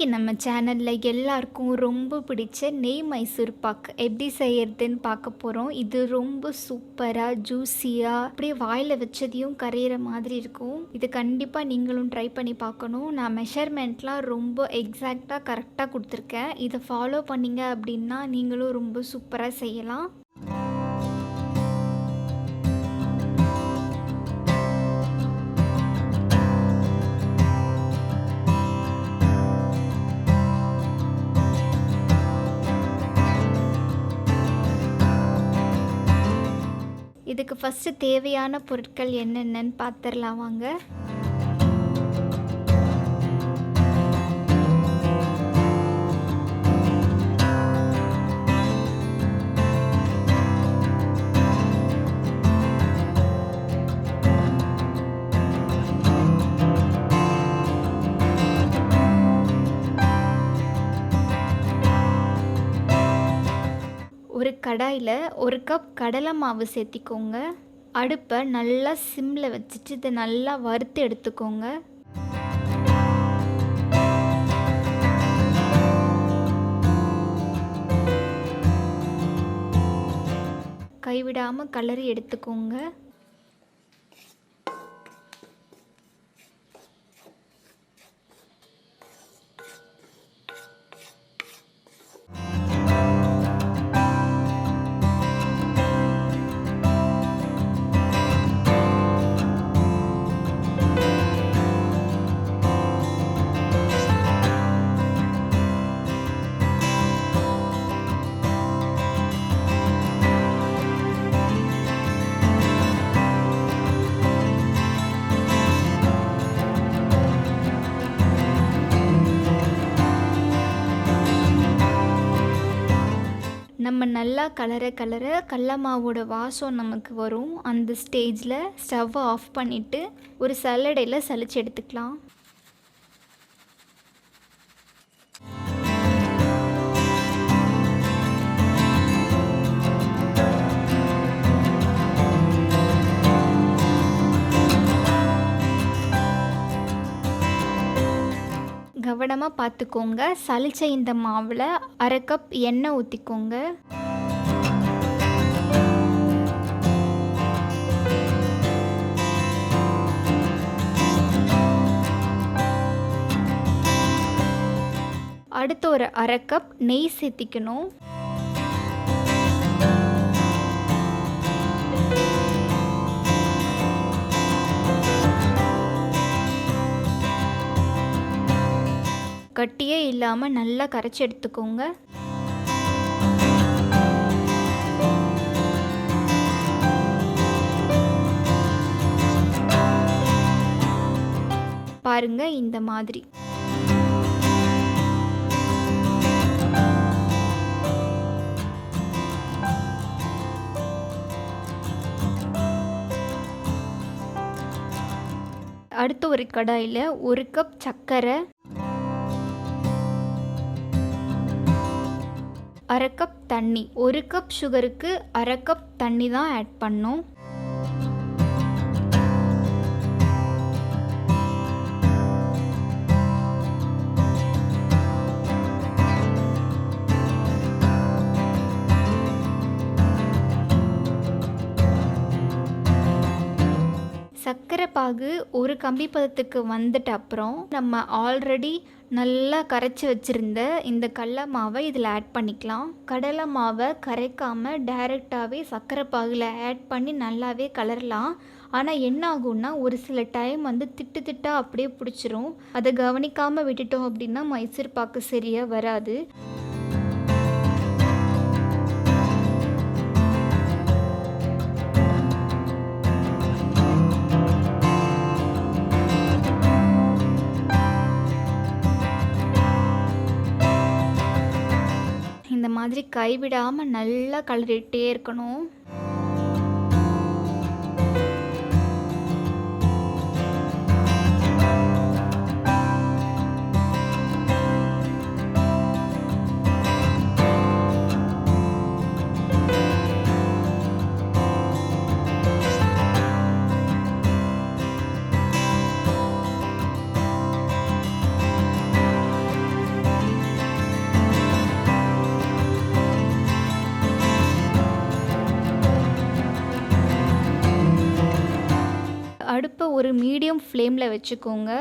இன்றைக்கி நம்ம சேனலில் எல்லாருக்கும் ரொம்ப பிடிச்ச நெய் மைசூர் பாக் எப்படி செய்யறதுன்னு பார்க்க போகிறோம். இது ரொம்ப சூப்பராக ஜூஸியாக அப்படியே வாயில் வச்சதையும் கரையிற மாதிரி இருக்கும். இது கண்டிப்பாக நீங்களும் ட்ரை பண்ணி பார்க்கணும். நான் மெஷர்மெண்ட்லாம் ரொம்ப எக்ஸாக்டாக கரெக்டாக கொடுத்துருக்கேன். இதை ஃபாலோ பண்ணிங்க அப்படின்னா நீங்களும் ரொம்ப சூப்பராக செய்யலாம். இதுக்கு ஃபஸ்ட்டு தேவையான பொருட்கள் என்னென்னு பார்த்துடலாம் வாங்க. ஒரு கடாயில் 1 கப் கடலை மாவு சேர்த்திக்கோங்க. அடுப்பை நல்லா சிம்மில் வச்சுட்டு இதை நல்லா வறுத்து எடுத்துக்கோங்க. கைவிடாமல் கலரி எடுத்துக்கோங்க. நம்ம நல்லா கலர கடல மாவோட வாசம் நமக்கு வரும். அந்த ஸ்டேஜில் ஸ்டவ்வை ஆஃப் பண்ணிவிட்டு ஒரு சல்லடையில் சலிச்சு எடுத்துக்கலாம். கவனமாக பார்த்துக்கோங்க. சலிச்ச இந்த மாவில் 1/2 கப் எண்ணெய் ஊற்றிக்கோங்க. அடுத்து ஒரு 1/2 கப் நெய் சேர்த்திக்கணும். கட்டியே இல்லாமல் நல்லா கரைச்சி எடுத்துக்கோங்க. பாருங்க இந்த மாதிரி. அடுத்து ஒரு கடாயில் 1 கப் சர்க்கரை, 1/2 கப் தண்ணி. 1 கப் சுகருக்கு 1/2 கப் தண்ணி தான் ஆட் பண்ணோம். சர்க்கரை பாகு ஒரு கம்பி பதத்துக்கு வந்துட்ட அப்புறம் நம்ம ஆல்ரெடி நல்லா கரைச்சி வச்சுருந்த இந்த கடல மாவை இதில் ஆட் பண்ணிக்கலாம். கடலை மாவை கரைக்காமல் டைரெக்டாகவே சர்க்கரை பாகில் ஆட் பண்ணி நல்லாவே கலரலாம். ஆனால் என்ன ஆகும்னா ஒரு சில டைம் திட்டு திட்டாக அப்படியே பிடிச்சிரும். அதை கவனிக்காமல் விட்டுட்டோம் அப்படின்னா மைசூர் பாக்கு சரியாக வராது. இந்த மாதிரி கைவிடாமல் நல்லா கலரிட்டே இருக்கணும். ஒரு மீடியம் ஃப்ளேமில் வச்சுக்கோங்க.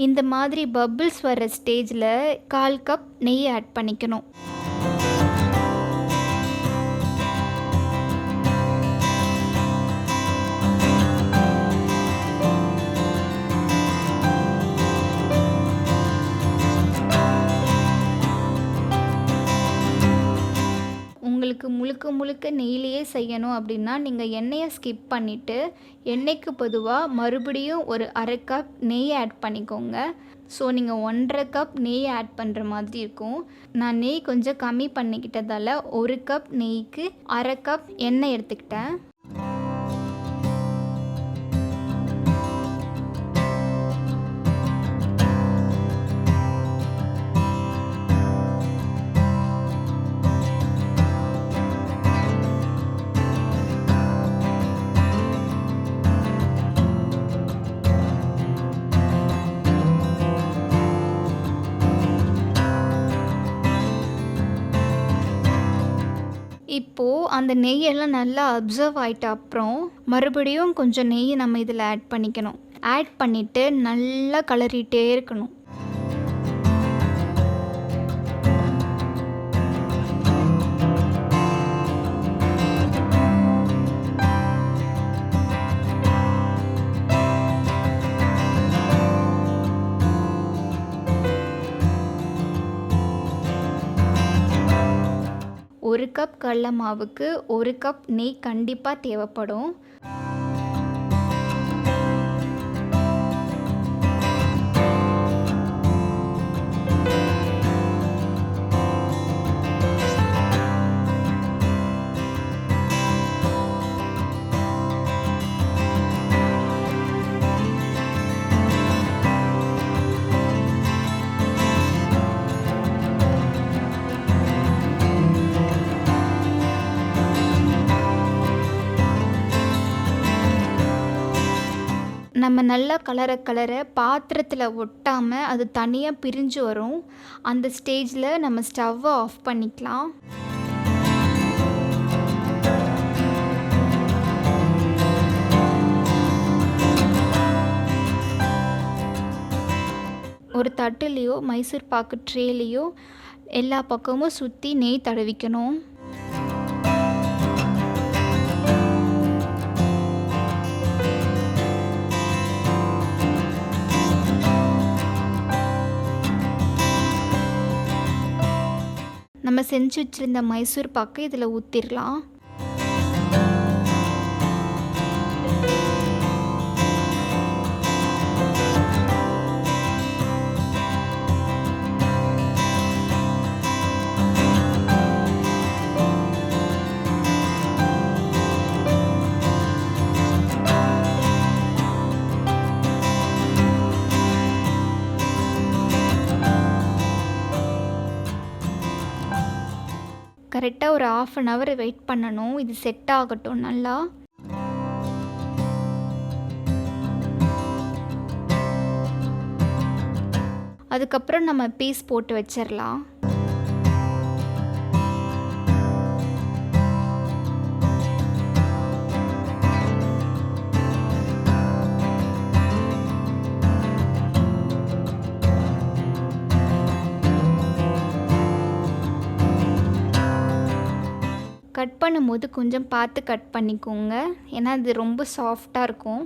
இந்த மாதிரி பபிள்ஸ் வர ஸ்டேஜில் 1/4 கப் நெய் ஆட் பண்ணிக்கணும். உங்களுக்கு முழுக்க நெய்யிலேயே செய்யணும் அப்படின்னா நீங்கள் எண்ணெயை ஸ்கிப் பண்ணிவிட்டு எண்ணெய்க்கு பொதுவாக மறுபடியும் ஒரு 1/2 கப் நெய் ஆட் பண்ணிக்கோங்க. ஸோ நீங்கள் 1/2 கப் நெய் ஆட் பண்ணுற மாதிரி இருக்கும். நான் நெய் கொஞ்சம் கம்மி பண்ணிக்கிட்டதால் 1 கப் நெய்க்கு 1/2 கப் எண்ணெய் எடுத்துக்கிட்டேன். இப்போது அந்த நெய்யெல்லாம் நல்லா அப்சர்வ் ஆகிட்ட அப்புறம் மறுபடியும் கொஞ்சம் நெய் நம்ம இதில் ஆட் பண்ணிக்கணும். ஆட் பண்ணிவிட்டு நல்லா கலரிட்டே இருக்கணும். ஒரு கப் கடலை மாவுக்கு 1 கப் நெய் கண்டிப்பாக தேவைப்படும். நம்ம நல்லா கலர பாத்திரத்தில் ஒட்டாமல் அது தனியாக பிரிஞ்சு வரும். அந்த ஸ்டேஜில் நம்ம ஸ்டவ்வை ஆஃப் பண்ணிக்கலாம். ஒரு தட்டுலேயோ மைசூர் பாக்கு ட்ரேலேயோ எல்லா பக்கமும் சுற்றி நெய் தடவிக்கணும். நம்ம செஞ்சு வச்சுருந்த மைசூர் பாக்கு இதில் ஊற்றிடலாம். கரெக்டாக ஒரு 1/2 hour வெயிட் பண்ணணும். இது செட் ஆகட்டும் நல்லா. அதுக்கப்புறம் நம்ம பீஸ் போட்டு வச்சிடலாம். கட் பண்ணும்போது கொஞ்சம் பார்த்து கட் பண்ணிக்கோங்க, ஏன்னா அது ரொம்ப சாஃப்டாக இருக்கும்.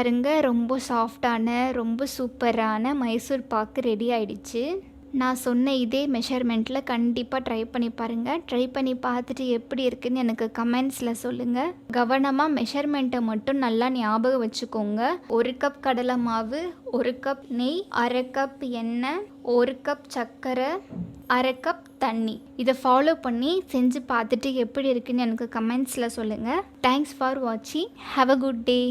பாருங்கள், ரொம்ப சாஃப்டான ரொம்ப சூப்பரான மைசூர் பாக்கு ரெடி ஆயிடுச்சு. நான் சொன்ன இதே மெஷர்மெண்ட்டில் கண்டிப்பாக ட்ரை பண்ணி பாருங்கள். ட்ரை பண்ணி பார்த்துட்டு எப்படி இருக்குன்னு எனக்கு கமெண்ட்ஸில் சொல்லுங்கள். கவனமாக மெஷர்மெண்ட்டை மட்டும் நல்லா ஞாபகம் வச்சுக்கோங்க. 1 கப் கடலை மாவு, 1 கப் நெய், 1/2 கப் எண்ணெய், 1 கப் சர்க்கரை, 1/2 கப் தண்ணி. இதை ஃபாலோ பண்ணி செஞ்சு பார்த்துட்டு எப்படி இருக்குன்னு எனக்கு கமெண்ட்ஸில் சொல்லுங்கள். தேங்க்ஸ் ஃபார் வாட்சிங். Have a good day.